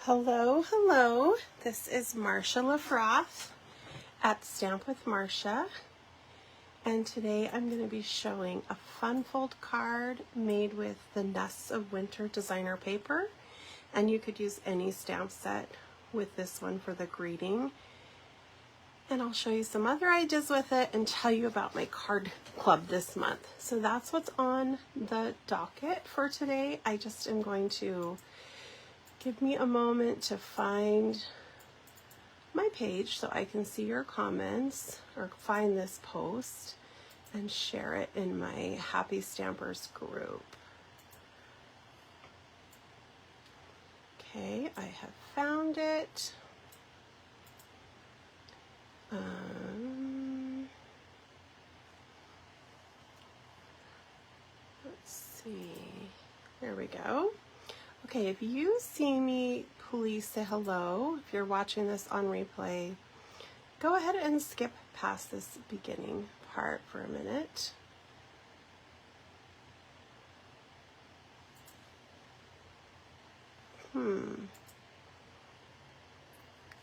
Hello, hello. This is Marsha LaFroth at Stamp with Marsha, and today I'm going to be showing a fun fold card made with the Nests of Winter designer paper, and you could use any stamp set with this one for the greeting. And I'll show you some other ideas with it and tell you about my card club this month. So that's what's on the docket for today. I just am going to give me a moment to find my page so I can see your comments or find this post and share it in my Happy Stampers group. Okay, I have found it. Let's see. There we go. Okay, if you see me, please say hello. If you're watching this on replay, go ahead and skip past this beginning part for a minute.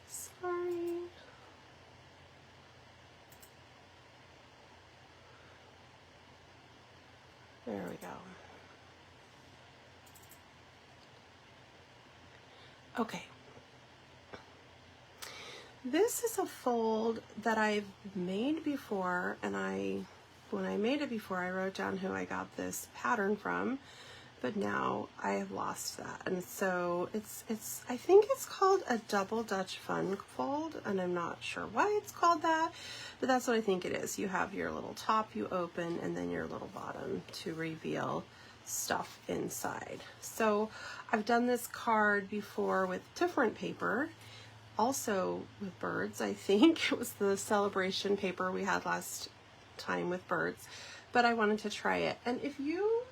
Sorry. There we go. Okay. This is a fold that I've made before, and when I made it before, I wrote down who I got this pattern from, but now I have lost that. And so I think it's called a double Dutch fun fold, and I'm not sure why it's called that, but that's what I think it is. You have your little top you open and then your little bottom to reveal stuff inside. So I've done this card before with different paper, also with birds. I think it was the celebration paper we had last time with birds, but I wanted to try it. And if you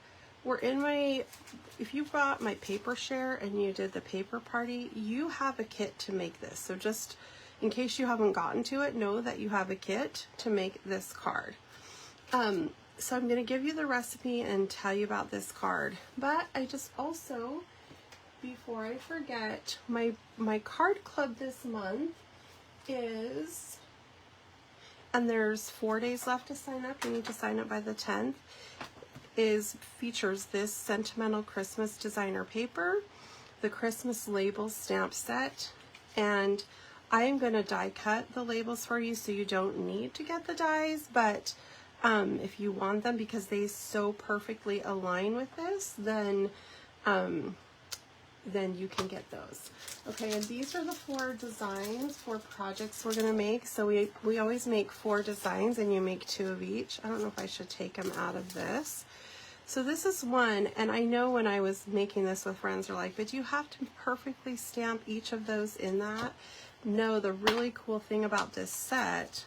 were if you bought my paper share and you did the paper party, you have a kit to make this. So just in case you haven't gotten to it, know that you have a kit to make this card. So I'm going to give you the recipe and tell you about this card. But I just also, before I forget, my card club this month is, and there's 4 days left to sign up. You need to sign up by the 10th. Features this Sentimental Christmas designer paper, the Christmas labels stamp set, and I am going to die cut the labels for you, so you don't need to get the dies, but if you want them because they so perfectly align with this, then you can get those. Okay, and these are the 4 designs, 4 projects we're going to make. So we always make 4 designs and you make 2 of each. I don't know if I should take them out of this. So this is one, and I know when I was making this with friends, they're like, but do you have to perfectly stamp each of those in that? No, the really cool thing about this set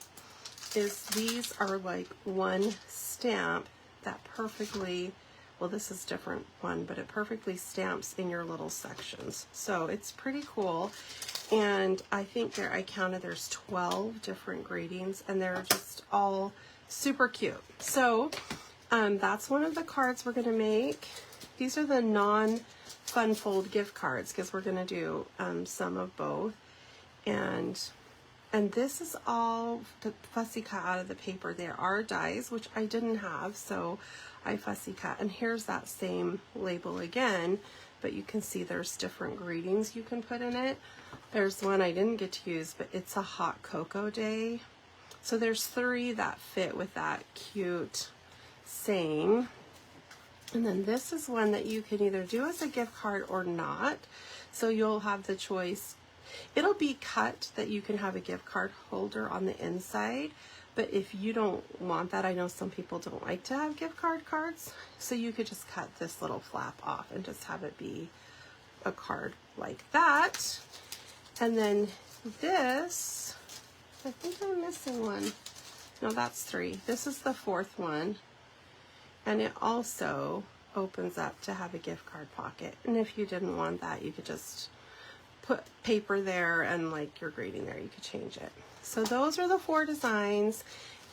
is these are like one stamp that perfectly, well, this is different one, but it perfectly stamps in your little sections. So it's pretty cool. And I think I counted there's 12 different gradings, and they're just all super cute. So that's one of the cards we're going to make. These are the non-fun fold gift cards because we're going to do some of both. And this is all the fussy cut out of the paper. There are dies, which I didn't have, so I fussy cut. And here's that same label again, but you can see there's different greetings you can put in it. There's one I didn't get to use, but it's a hot cocoa day. So there's 3 that fit with that cute saying. And then this is one that you can either do as a gift card or not. So you'll have the choice. It'll be cut that you can have a gift card holder on the inside, but if you don't want that, I know some people don't like to have gift card cards, so you could just cut this little flap off and just have it be a card like that. And then this, I think I'm missing one. No, that's 3. This is the 4th one, and it also opens up to have a gift card pocket. And if you didn't want that, you could just put paper there and like your grading there, you could change it. So those are the 4 designs,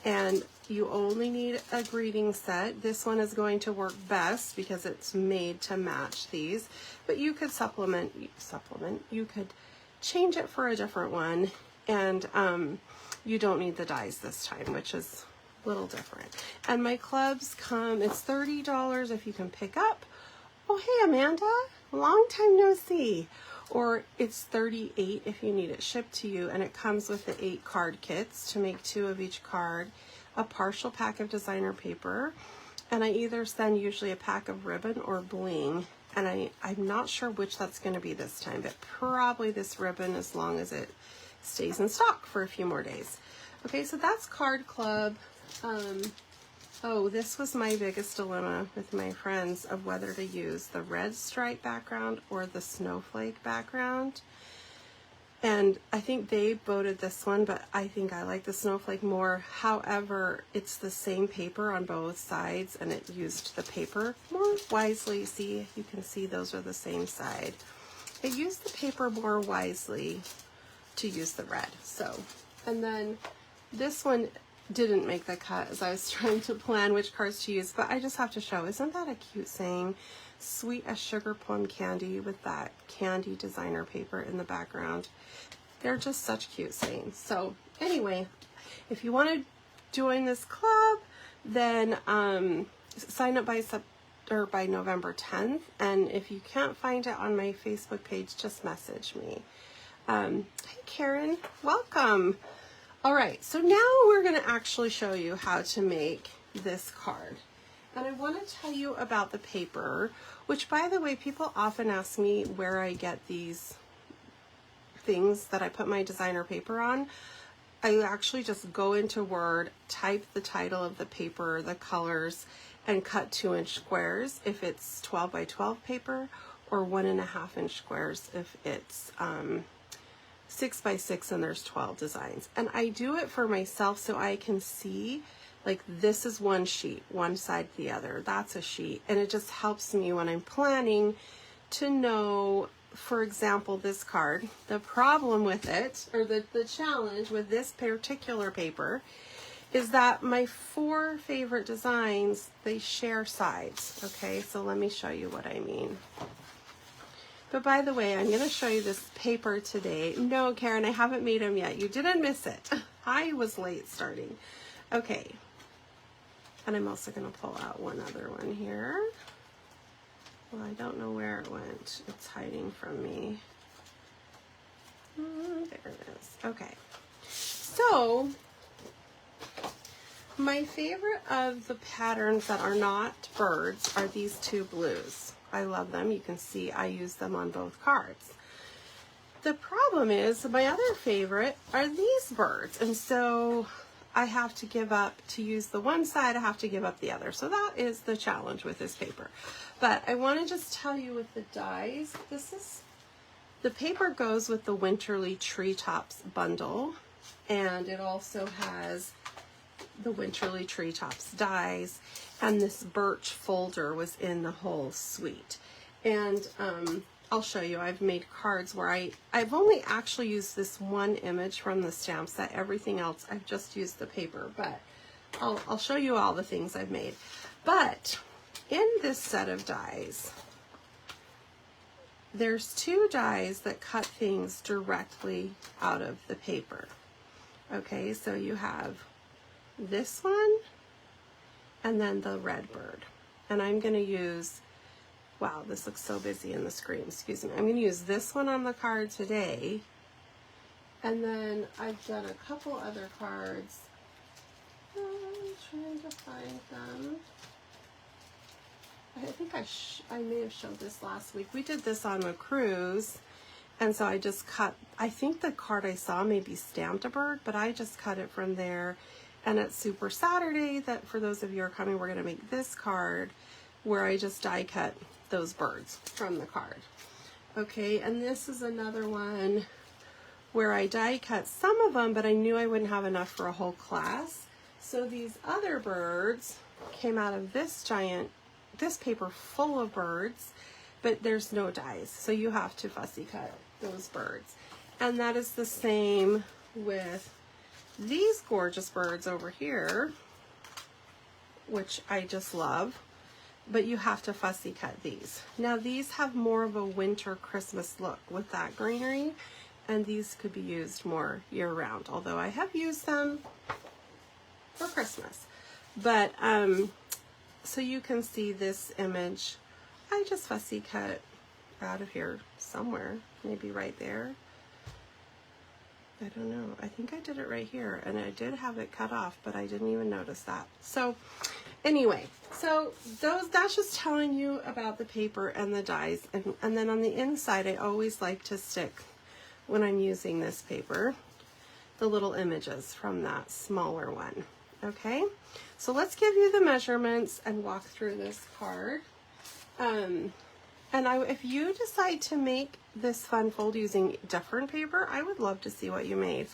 and you only need a greeting set. This one is going to work best because it's made to match these, but you could you could change it for a different one, and you don't need the dies this time, which is a little different. And my clubs come, it's $30 if you can pick up. Oh, hey, Amanda, long time no see. Or it's $38 if you need it shipped to you, and it comes with the 8 card kits to make 2 of each card, a partial pack of designer paper, and I either send usually a pack of ribbon or bling, and I'm not sure which that's going to be this time, but probably this ribbon as long as it stays in stock for a few more days. Okay, so that's Card Club. Oh, this was my biggest dilemma with my friends of whether to use the red stripe background or the snowflake background. And I think they voted this one, but I think I like the snowflake more. However, it's the same paper on both sides, and it used the paper more wisely. See, you can see those are the same side. It used the paper more wisely to use the red. So, and then this one didn't make the cut as I was trying to plan which cards to use, but I just have to show, isn't that a cute saying? Sweet as sugar plum candy, with that candy designer paper in the background. They're just such cute sayings. So anyway, if you want to join this club, then sign up by November 10th. And if you can't find it on my Facebook page, just message me. Hey Karen, welcome. All right, so now we're going to actually show you how to make this card. And I want to tell you about the paper, which, by the way, people often ask me where I get these things that I put my designer paper on. I actually just go into Word, type the title of the paper, the colors, and cut 2-inch squares if it's 12 by 12 paper, or 1.5-inch squares if it's 6 by 6 and there's 12 designs. And I do it for myself so I can see, like, this is one sheet, one side to the other, that's a sheet, and it just helps me when I'm planning to know, for example, this card. The problem with it, or the challenge with this particular paper, is that my 4 favorite designs, they share sides. Okay, so let me show you what I mean. But by the way, I'm going to show you this paper today. No, Karen, I haven't made them yet. You didn't miss it. I was late starting. Okay. And I'm also going to pull out one other one here. Well, I don't know where it went. It's hiding from me. There it is. Okay. So, my favorite of the patterns that are not birds are these 2 blues. I love them. You can see I use them on both cards. The problem is my other favorite are these birds. And so I have to give up, to use the one side, I have to give up the other. So that is the challenge with this paper. But I want to just tell you with the dies, the paper goes with the Winterly Treetops bundle. And it also has the Winterly Treetops dies, and this birch folder was in the whole suite. And I'll show you, I've made cards where I've only actually used this one image from the stamp set. Everything else I've just used the paper, but I'll show you all the things I've made. But in this set of dies, there's 2 dies that cut things directly out of the paper. Okay, so you have this one, and then the red bird. And I'm going to use, wow, this looks so busy in the screen, excuse me. I'm going to use this one on the card today. And then I've done a couple other cards. I'm trying to find them. I think I may have showed this last week. We did this on a cruise. And so I just cut, I think the card I saw maybe stamped a bird, but I just cut it from there. And at Super Saturday, that for those of you who are coming, we're going to make this card where I just die cut those birds from the card. Okay, and this is another one where I die cut some of them, but I knew I wouldn't have enough for a whole class. So these other birds came out of this paper full of birds, but there's no dies. So you have to fussy cut those birds. And that is the same with these gorgeous birds over here, which I just love, but you have to fussy cut these. Now these have more of a winter Christmas look with that greenery, and these could be used more year-round, although I have used them for Christmas. But so you can see this image. I just fussy cut out of here somewhere, maybe right there. I don't know. I think I did it right here, and I did have it cut off, but I didn't even notice that. So anyway, so that's just telling you about the paper and the dies. And then on the inside, I always like to stick, when I'm using this paper, the little images from that smaller one. Okay, so let's give you the measurements and walk through this card. If you decide to make this fun fold using different paper, I would love to see what you made.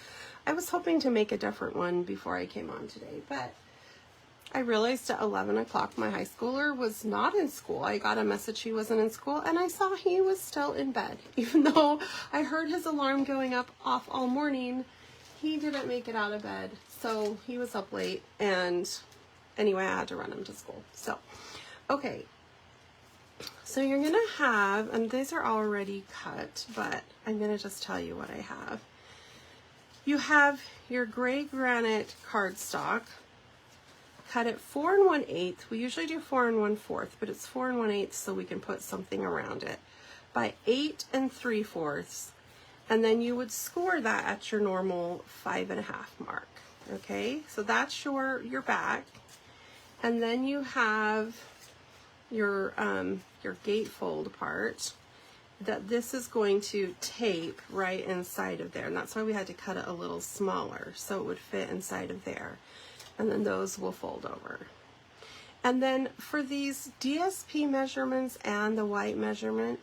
I was hoping to make a different one before I came on today, but I realized at 11 o'clock my high schooler was not in school. I got a message he wasn't in school, and I saw he was still in bed. Even though I heard his alarm going off all morning, he didn't make it out of bed. So he was up late, and anyway, I had to run him to school. So, okay. So you're gonna have, and these are already cut, but I'm gonna just tell you what I have. You have your gray granite cardstock. Cut it 4 1/8. We usually do 4 1/4, but it's 4 1/8 so we can put something around it, by 8 3/4. And then you would score that at your normal 5.5 mark. Okay, so that's your back. And then you have your gatefold part that this is going to tape right inside of there. And that's why we had to cut it a little smaller so it would fit inside of there. And then those will fold over. And then for these DSP measurements and the white measurement,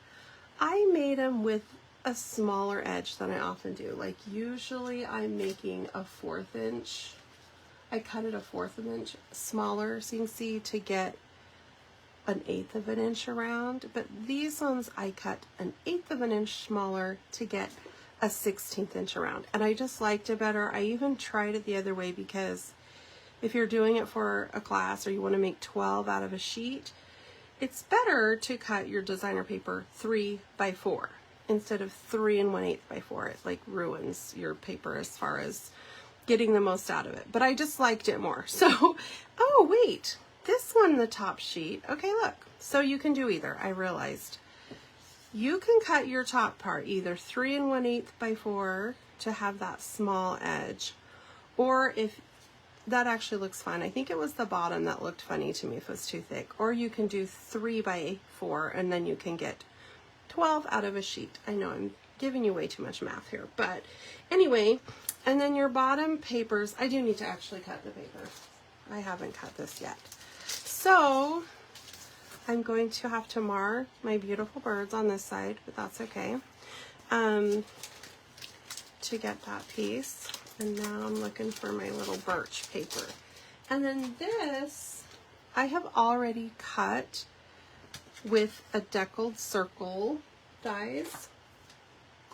I made them with a smaller edge than I often do. Like usually I'm making a 1/4 inch. I cut it a 1/4 inch smaller, so you can see, to get an 1/8 of an inch around. But these ones I cut an 1/8 of an inch smaller to get a 1/16 inch around. And I just liked it better. I even tried it the other way, because if you're doing it for a class or you want to make 12 out of a sheet, it's better to cut your designer paper 3 by 4 instead of 3 1/8 by 4. It like ruins your paper as far as getting the most out of it. But I just liked it more. So, oh wait, this one, the top sheet. Okay, look. So you can do either. I realized you can cut your top part either 3 1/8 by 4 to have that small edge, or if that actually looks fine. I think it was the bottom that looked funny to me if it was too thick. Or you can do 3 by 4 and then you can get 12 out of a sheet. I know I'm giving you way too much math here, but anyway, and then your bottom papers, I do need to actually cut the paper. I haven't cut this yet. So I'm going to have to mar my beautiful birds on this side, but that's okay, to get that piece. And now I'm looking for my little birch paper. And then this, I have already cut with a deckled circle dies.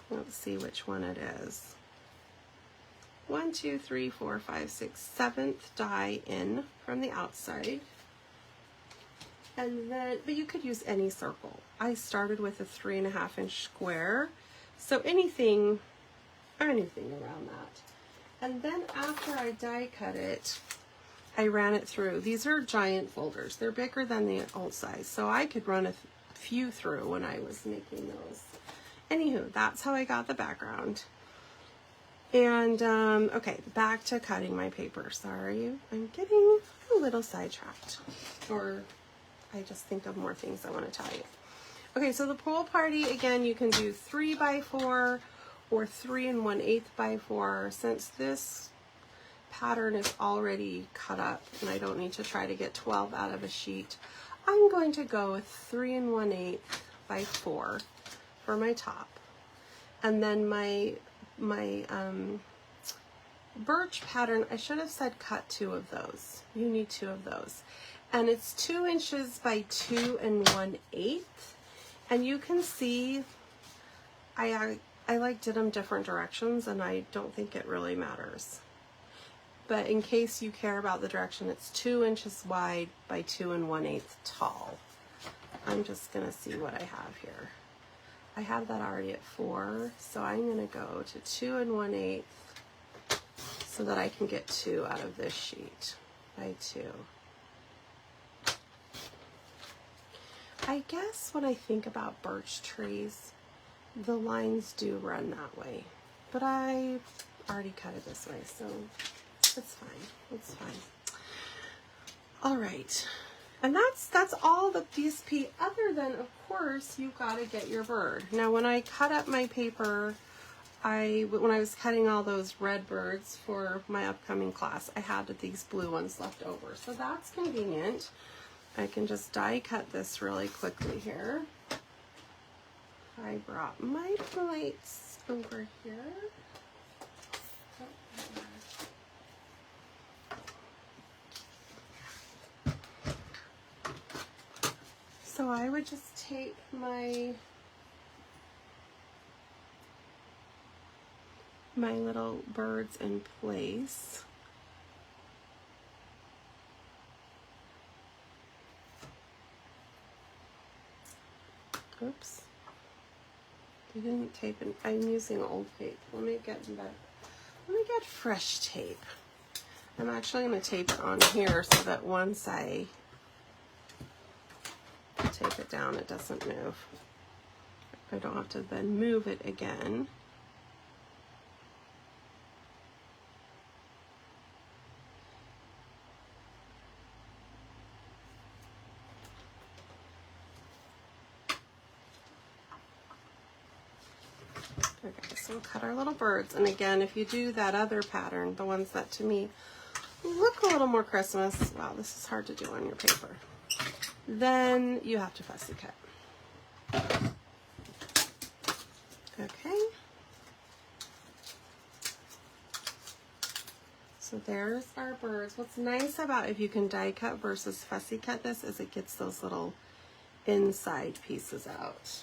Let's see which one it is. 1, 2, 3, 4, 5, 6, 7th die in from the outside. And then, but you could use any circle. I started with a 3.5 inch square. So anything around that. And then after I die cut it, I ran it through. These are giant folders. They're bigger than the old size, so I could run a few through when I was making those. Anywho, that's how I got the background. And, okay, back to cutting my paper. Sorry, I'm getting a little sidetracked. Or I just think of more things I want to tell you. Okay, so the pool party, again, you can do 3 by 4 or 3 1/8 by 4. Since this pattern is already cut up and I don't need to try to get 12 out of a sheet, I'm going to go with 3 1/8 by 4 for my top. And then my birch pattern, I should have said cut 2 of those. You need 2 of those. And it's 2 inches by 2 1/8. And you can see I like did them different directions, and I don't think it really matters. but in case you care about the direction, it's 2 inches wide by 2 1/8 tall. I'm just gonna see what I have here. I have that already at 4, so I'm gonna go to 2 1/8 so that I can get 2 out of this sheet by 2. I guess when I think about birch trees, the lines do run that way, but I already cut it this way, so it's fine. It's fine. All right, and that's all the DSP. Other than, of course, you got to get your bird. Now, when I cut up my paper, when I was cutting all those red birds for my upcoming class, I had these blue ones left over, so that's convenient. I can just die cut this really quickly here. I brought my plates over here. So I would just tape my little birds in place. Oops. I didn't tape it. I'm using old tape. Let me get fresh tape. I'm actually going to tape it on here so that once I tape it down, it doesn't move. I don't have to then move it again. Okay, so we'll cut our little birds. And again, if you do that other pattern, the ones that to me look a little more Christmas, wow, this is hard to do on your paper, then you have to fussy cut. Okay. So there's our birds. What's nice about if you can die cut versus fussy cut this is it gets those little inside pieces out.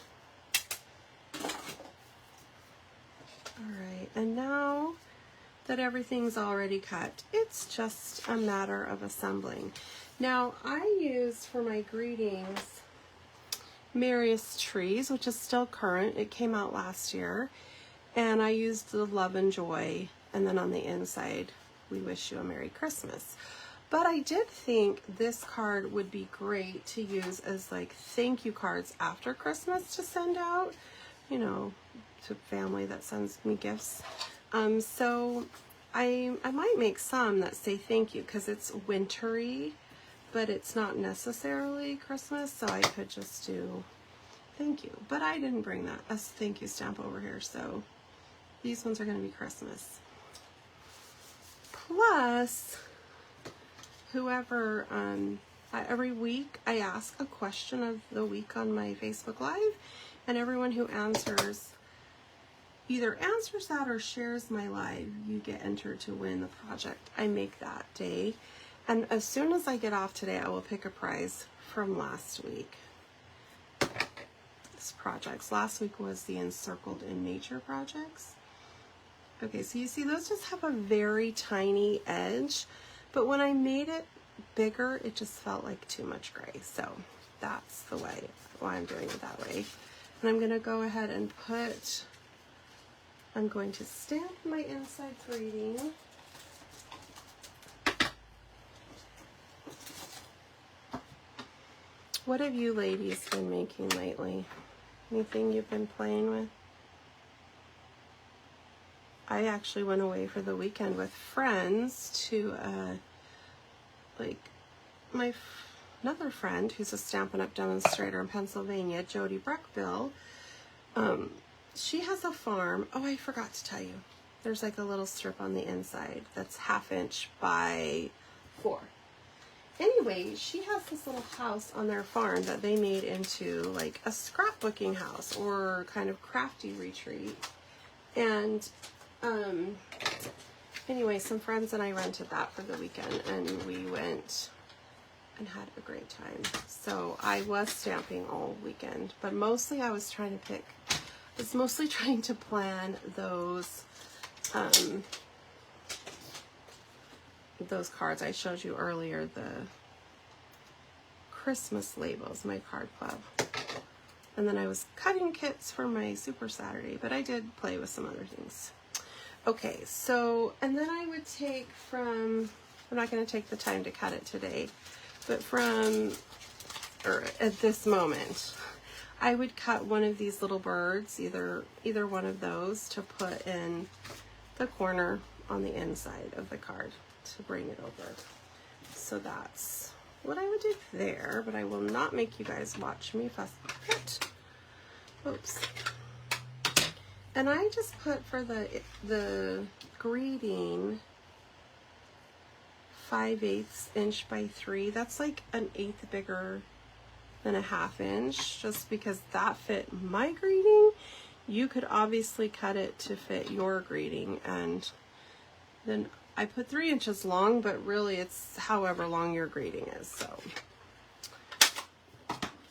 All right, and now that everything's already cut, it's just a matter of assembling. Now, I used for my greetings Marius Trees, which is still current. It came out last year, and I used the Love and Joy, and then on the inside, we wish you a Merry Christmas. But I did think this card would be great to use as like thank you cards after Christmas to send out, you know, to family that sends me gifts. So I might make some that say thank you because it's wintry, but it's not necessarily Christmas, so I could just do thank you. But I didn't bring that as thank you stamp over here, so these ones are going to be Christmas. Plus, whoever, every week I ask a question of the week on my Facebook Live, and everyone who either answers that or shares my live, you get entered to win the project I make that day. And as soon as I get off today, I will pick a prize from last week. This projects. Last week was the Encircled in Nature projects. Okay, so you see those just have a very tiny edge, but when I made it bigger, it just felt like too much gray. So that's the way, why I'm doing it that way. And I'm gonna go ahead and I'm going to stamp my inside greeting. What have you ladies been making lately? Anything you've been playing with? I actually went away for the weekend with friends to, another friend who's a Stampin' Up demonstrator in Pennsylvania, Jody Breckville. She has a farm. Oh, I forgot to tell you. There's like a little strip on the inside that's 1/2 inch by 4. Anyway, she has this little house on their farm that they made into like a scrapbooking house or kind of crafty retreat. And anyway, some friends and I rented that for the weekend, and we went and had a great time. So I was stamping all weekend, but mostly I was trying to plan those those cards I showed you earlier, the Christmas labels, my card club. And then I was cutting kits for my Super Saturday, but I did play with some other things. Okay, so, and then I would take from, I'm not going to take the time to cut it today, but from, or at this moment, I would cut one of these little birds, either one of those, to put in the corner on the inside of the card to bring it over. So that's what I would do there, but I will not make you guys watch me fuss with it. Oops. And I just put for the greeting 5/8 inch by 3. That's like an eighth bigger than a 1/2 inch, just because that fit my greeting. You could obviously cut it to fit your greeting, and then I put 3 inches long, but really it's however long your greeting is. So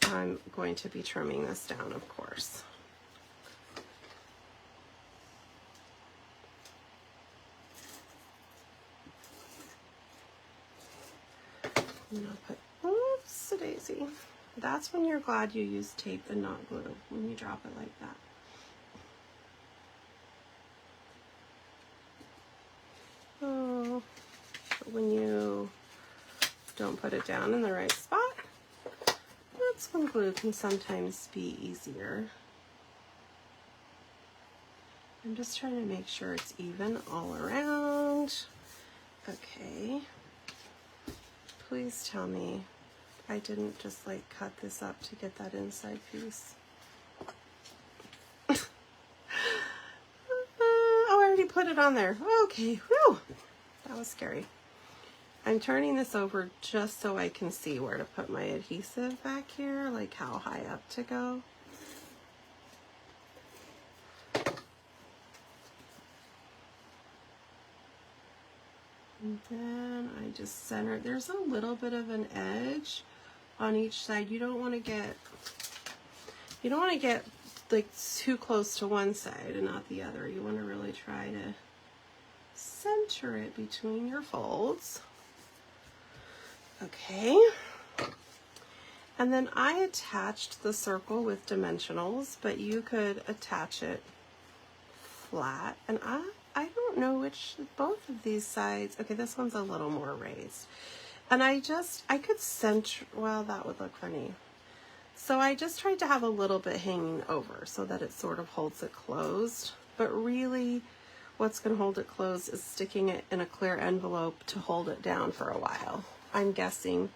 I'm going to be trimming this down, of course. And I'll put, oops, a daisy. That's when you're glad you used tape and not glue, when you drop it like that. Oh, but when you don't put it down in the right spot, that's when glue can sometimes be easier. I'm just trying to make sure it's even all around. Okay. Please tell me I didn't just like cut this up to get that inside piece. Oh, I already put it on there. Okay, whew. That was scary. I'm turning this over just so I can see where to put my adhesive back here, like how high up to go. And then I just center. There's a little bit of an edge on each side. You don't want to get like too close to one side and not the other. You want to really try to center it between your folds. Okay. And then I attached the circle with dimensionals, but you could attach it flat. And I don't know which, both of these sides, okay, this one's a little more raised. And I could center, well, that would look funny. So I just tried to have a little bit hanging over so that it sort of holds it closed. But really, what's going to hold it closed is sticking it in a clear envelope to hold it down for a while. I'm guessing,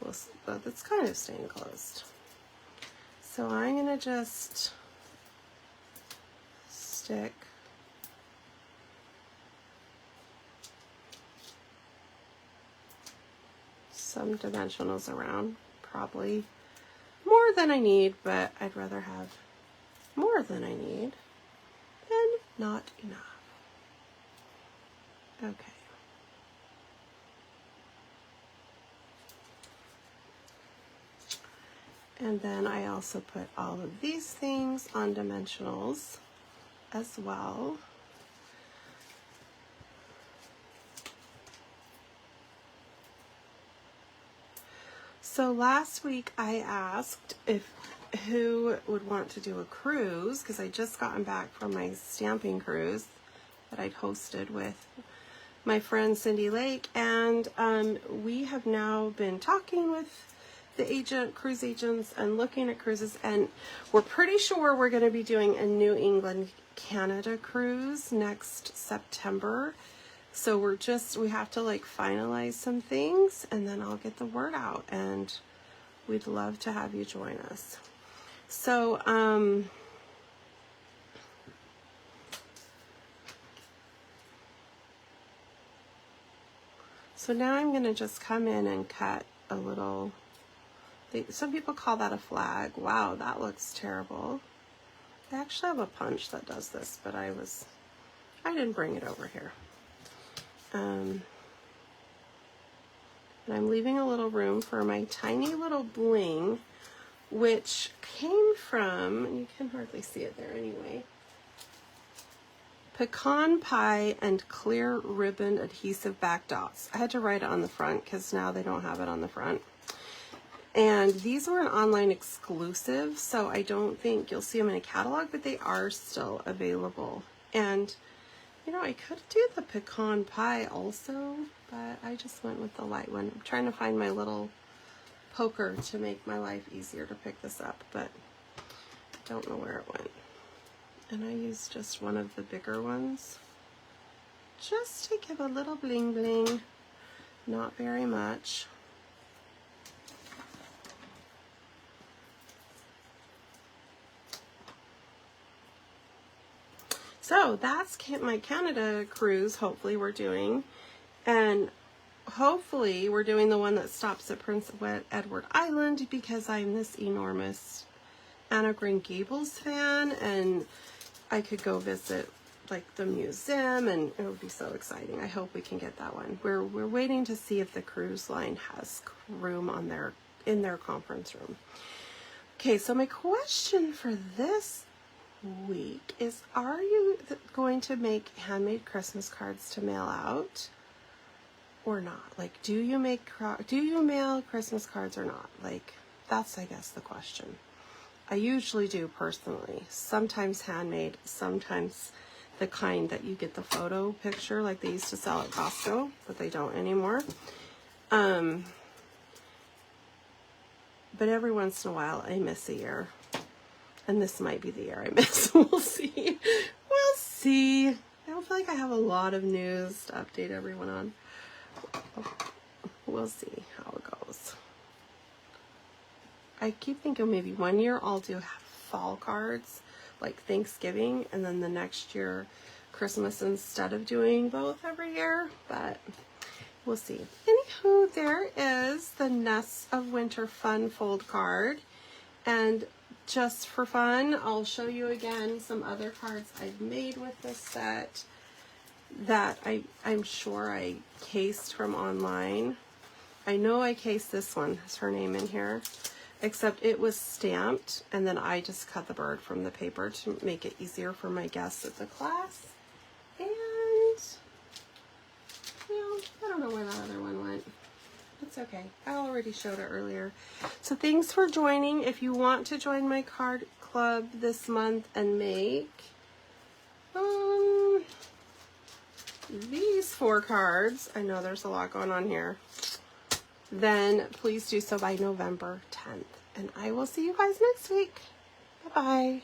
but it's kind of staying closed. So I'm going to just stick some dimensionals around, probably more than I need, but I'd rather have more than I need than not enough. Okay. And then I also put all of these things on dimensionals as well. So last week I asked who would want to do a cruise, because I just gotten back from my stamping cruise that I'd hosted with my friend Cindy Lake, and we have now been talking with the cruise agents and looking at cruises, and we're pretty sure we're going to be doing a New England, Canada cruise next September. So we have to like finalize some things, and then I'll get the word out, and we'd love to have you join us. So, so now I'm going to just come in and cut a little, some people call that a flag. Wow, that looks terrible. I actually have a punch that does this, but I didn't bring it over here. And I'm leaving a little room for my tiny little bling, which came from, and you can hardly see it there anyway, Pecan pie and clear ribbon adhesive back dots. I had to write it on the front because now they don't have it on the front. And these were an online exclusive, so I don't think you'll see them in a catalog, but they are still available. And, you know, I could do the pecan pie also, but I just went with the light one. I'm trying to find my little poker to make my life easier to pick this up, but I don't know where it went. And I used just one of the bigger ones, just to give a little bling bling, not very much. So that's my Canada cruise, hopefully we're doing. And hopefully we're doing the one that stops at Prince Edward Island, because I'm this enormous Anne of Green Gables fan, and I could go visit like the museum, and it would be so exciting. I hope we can get that one. We're waiting to see if the cruise line has room on in their conference room. Okay, so my question for this week is, are you going to make handmade Christmas cards to mail out or not? Like, do you mail Christmas cards or not? Like, that's, I guess, the question. I usually do personally, sometimes handmade, sometimes the kind that you get the photo picture like they used to sell at Costco, but they don't anymore. But every once in a while I miss a year. And this might be the year I miss. We'll see. We'll see. I don't feel like I have a lot of news to update everyone on. We'll see how it goes. I keep thinking maybe one year I'll do fall cards, like Thanksgiving, and then the next year Christmas, instead of doing both every year, but we'll see. Anywho, there is the Nests of Winter Fun fold card. And just for fun, I'll show you again some other cards I've made with this set that I'm sure I cased from online. I know I cased this one, has her name in here, except it was stamped, and then I just cut the bird from the paper to make it easier for my guests at the class. And, I don't know where that other one went. It's okay. I already showed it earlier. So thanks for joining. If you want to join my card club this month and make these 4 cards, I know there's a lot going on here, then please do so by November 10th. And I will see you guys next week. Bye-bye.